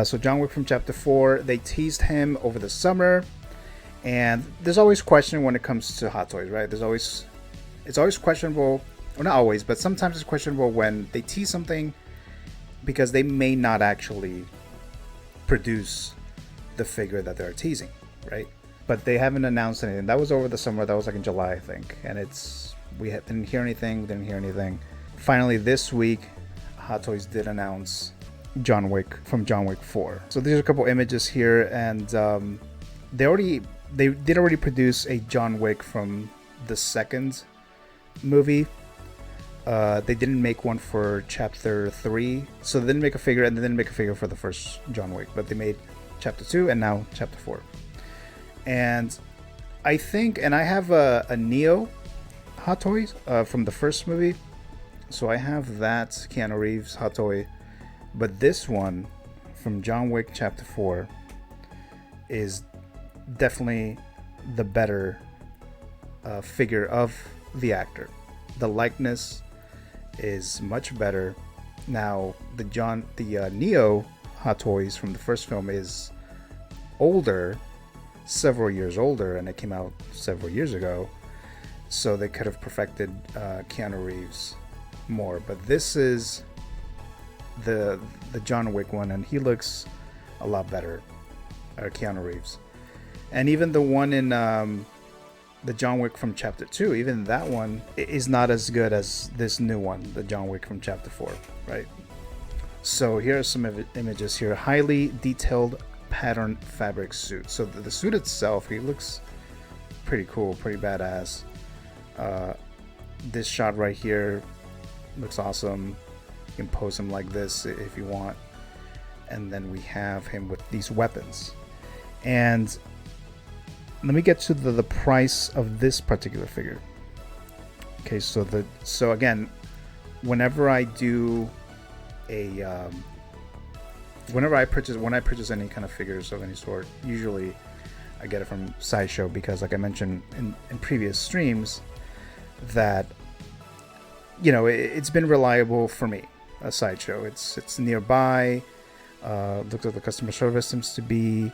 So John Wick from Chapter 4, they teased him over the summer, and there's always question when it comes to Hot Toys, right? It's always questionable, or not always, but sometimes it's questionable when they tease something because they may not actually produce the figure that they're teasing, right? But they haven't announced anything. That was over the summer. That was like in July, I think. And we didn't hear anything. Finally, this week, Hot Toys did announce John Wick from John Wick 4. So there's a couple images here, and they did already produce a John Wick from the second movie. They didn't make one for Chapter 3, so they didn't make a figure, and they didn't make a figure for the first John Wick, but they made Chapter 2 and now Chapter 4. And I think, and I have a Neo Hot Toys from the first movie, so I have that Keanu Reeves Hot Toy, but this one from John Wick Chapter 4 is definitely the better figure of the actor. The likeness is much better. Now the Neo Hot Toys from the first film is older, several years older, and it came out several years ago, so they could have perfected Keanu Reeves more. But this is the John Wick one, and he looks a lot better, Keanu Reeves. And even the one in the John Wick from Chapter 2, even that one is not as good as this new one, the John Wick from Chapter 4, right? So here are some images here. Highly detailed pattern fabric suit. So the suit itself, he looks pretty cool, pretty badass. This shot right here looks awesome. You can pose him like this if you want. And then we have him with these weapons. And let me get to the price of this particular figure. Okay, so again, whenever I do when I purchase any kind of figures of any sort, usually I get it from Sideshow, because like I mentioned in previous streams, that it's been reliable for me. A Sideshow, it's nearby. Looks like the customer service seems to be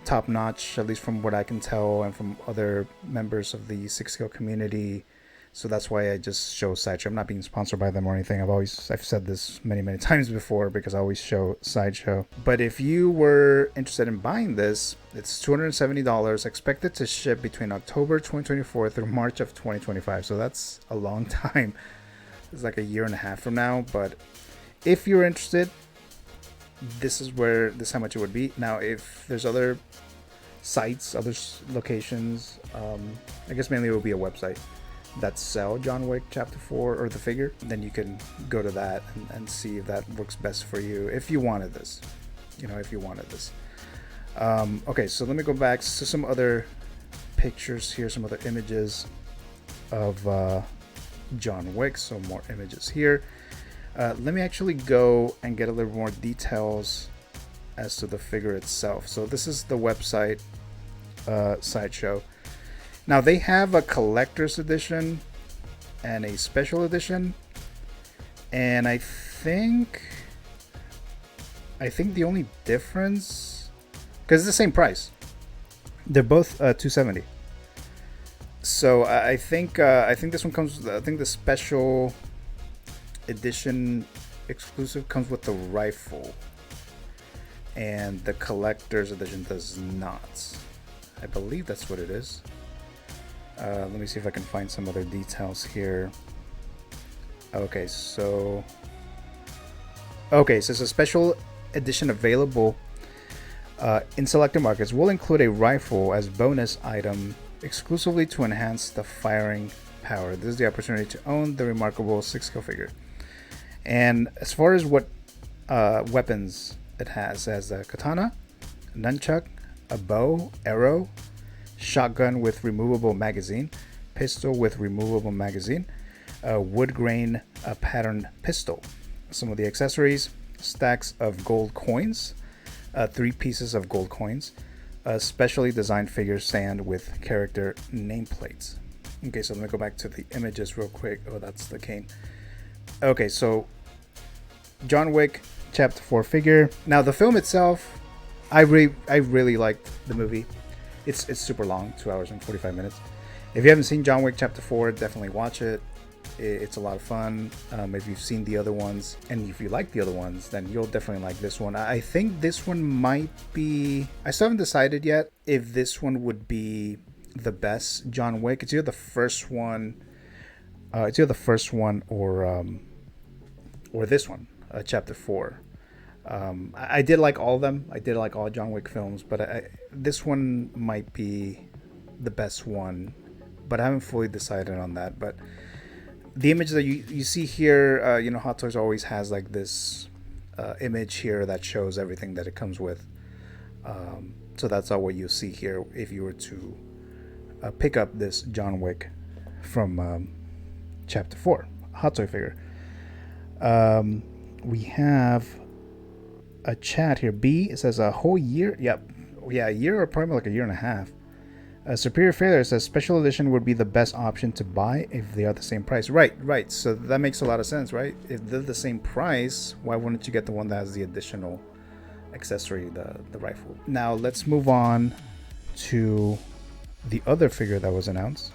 top notch, at least from what I can tell, and from other members of the 6-scale community. So that's why I just show Sideshow. I'm not being sponsored by them or anything. I've said this many times before, because I always show Sideshow. But if you were interested in buying this, it's $270, expected to ship between October 2024 through March of 2025. So that's a long time. It's like a year and a half from now. But if you're interested, this is how much it would be. Now, if there's other sites, other locations, I guess mainly it will be a website that sell John Wick Chapter 4 or the figure, then you can go to that and see if that works best for you, if you wanted this. Okay, so let me go back to some other pictures here, some other images of John Wick. So more images here. Let me actually go and get a little more details as to the figure itself. So this is the website, Sideshow. Now they have a collector's edition and a special edition, and I think the only difference, because it's the same price, they're both $270. So I think this one comes. I think the special edition exclusive comes with the rifle, and the collector's edition does not. I believe that's what it is. Let me see if I can find some other details here. Okay, so it's a special edition available in selected markets. Will include a rifle as bonus item exclusively to enhance the firing power. This is the opportunity to own the remarkable 6-scale figure. And as far as what weapons it has a katana, a nunchuck, a bow, arrow, shotgun with removable magazine, pistol with removable magazine, a wood grain pattern pistol. Some of the accessories: stacks of gold coins, 3 pieces of gold coins, a specially designed figure stand with character nameplates. Okay, so let me go back to the images real quick. Oh, that's the Caine. Okay, so John Wick Chapter 4 figure. Now the film itself, I really liked the movie. It's super long, 2 hours and 45 minutes. If you haven't seen John Wick Chapter 4, definitely watch it. It's a lot of fun. If you've seen the other ones, and if you like the other ones, then you'll definitely like this one. I think this one might be... I still haven't decided yet if this one would be the best John Wick. It's either the first one... or this one, Chapter 4. I did like all of them. I did like all John Wick films, but this one might be the best one. But I haven't fully decided on that. But the image that you see here, Hot Toys always has like this image here that shows everything that it comes with. So that's all what you see here if you were to pick up this John Wick from Chapter 4 Hot Toy figure. We have a chat here. B, it says a whole year. Yep. Yeah, a year or probably like a year and a half. Superior Failure says special edition would be the best option to buy if they are the same price. Right. So that makes a lot of sense, right? If they're the same price, why wouldn't you get the one that has the additional accessory, the rifle? Now let's move on to the other figure that was announced.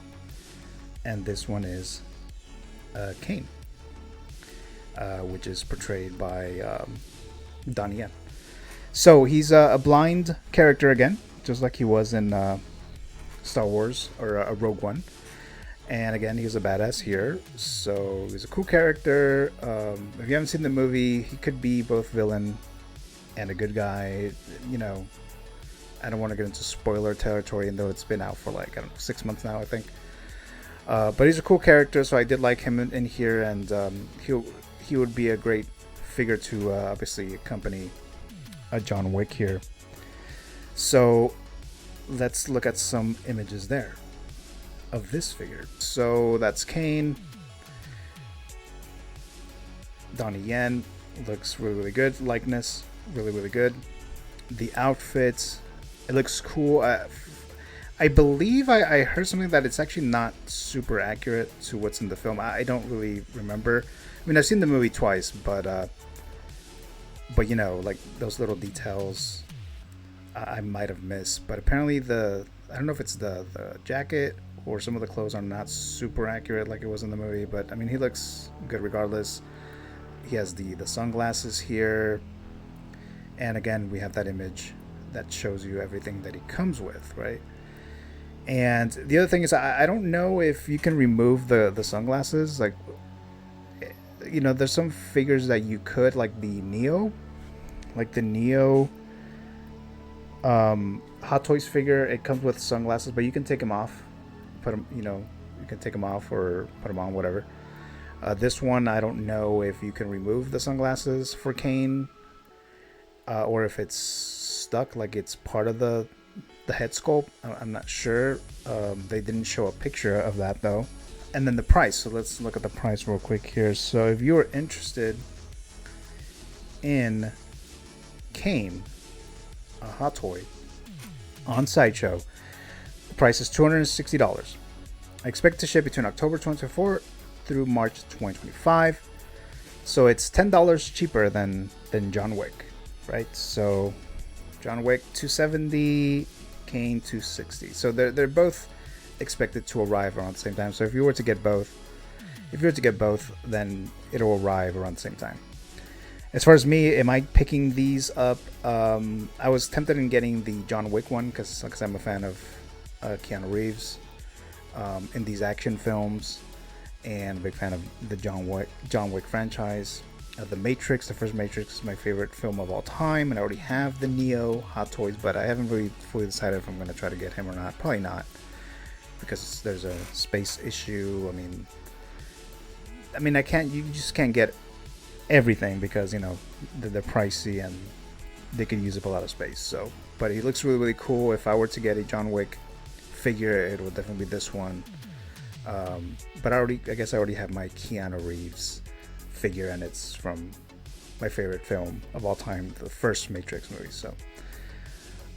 And this one is Caine, which is portrayed by Donnie Yen. So he's a blind character again, just like he was in Star Wars or Rogue One. And again, he's a badass here. So he's a cool character. If you haven't seen the movie, he could be both villain and a good guy. I don't want to get into spoiler territory, and though it's been out for 6 months now, I think. But he's a cool character, so I did like him in here, and he would be a great figure to obviously accompany John Wick here. So let's look at some images there of this figure. So that's Caine. Donnie Yen looks really good. Likeness, really good. The outfit, it looks cool. I believe I heard something that it's actually not super accurate to what's in the film. I don't really remember. I mean, I've seen the movie twice, but like those little details I might have missed. But apparently I don't know if it's the jacket or some of the clothes are not super accurate like it was in the movie. But I mean, he looks good regardless. He has the sunglasses here. And again, we have that image that shows you everything that he comes with, right? And the other thing is, I don't know if you can remove the sunglasses. Like, there's some figures that you could, like the Neo Hot Toys figure. It comes with sunglasses, but you can take them off, put them, you can take them off or put them on, whatever. This one, I don't know if you can remove the sunglasses for Caine, or if it's stuck, like it's part of the head sculpt. I'm not sure. They didn't show a picture of that though. And then the price. So let's look at the price real quick here. So if you are interested in Caine, a Hot Toy on Sideshow, the price is $260. I expect to ship between October 2024 through March 2025. So it's $10 cheaper than John Wick, right? So John Wick $270, Caine $260. So they're both expected to arrive around the same time. So if you were to get both, then it'll arrive around the same time. As far as me, am I picking these up? I was tempted in getting the John Wick one because I'm a fan of Keanu Reeves in these action films, and a big fan of the John Wick franchise. The Matrix, the first Matrix, is my favorite film of all time, and I already have the Neo Hot Toys, but I haven't really fully decided if I'm going to try to get him or not. Probably not, because there's a space issue. I mean, you just can't get everything because they're pricey and they could use up a lot of space. So, but he looks really cool. If I were to get a John Wick figure, it would definitely be this one. But I guess I already have my Keanu Reeves figure, and it's from my favorite film of all time, the first Matrix movie. So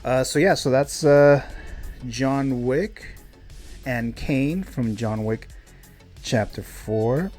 that's John Wick and Caine from John Wick Chapter 4.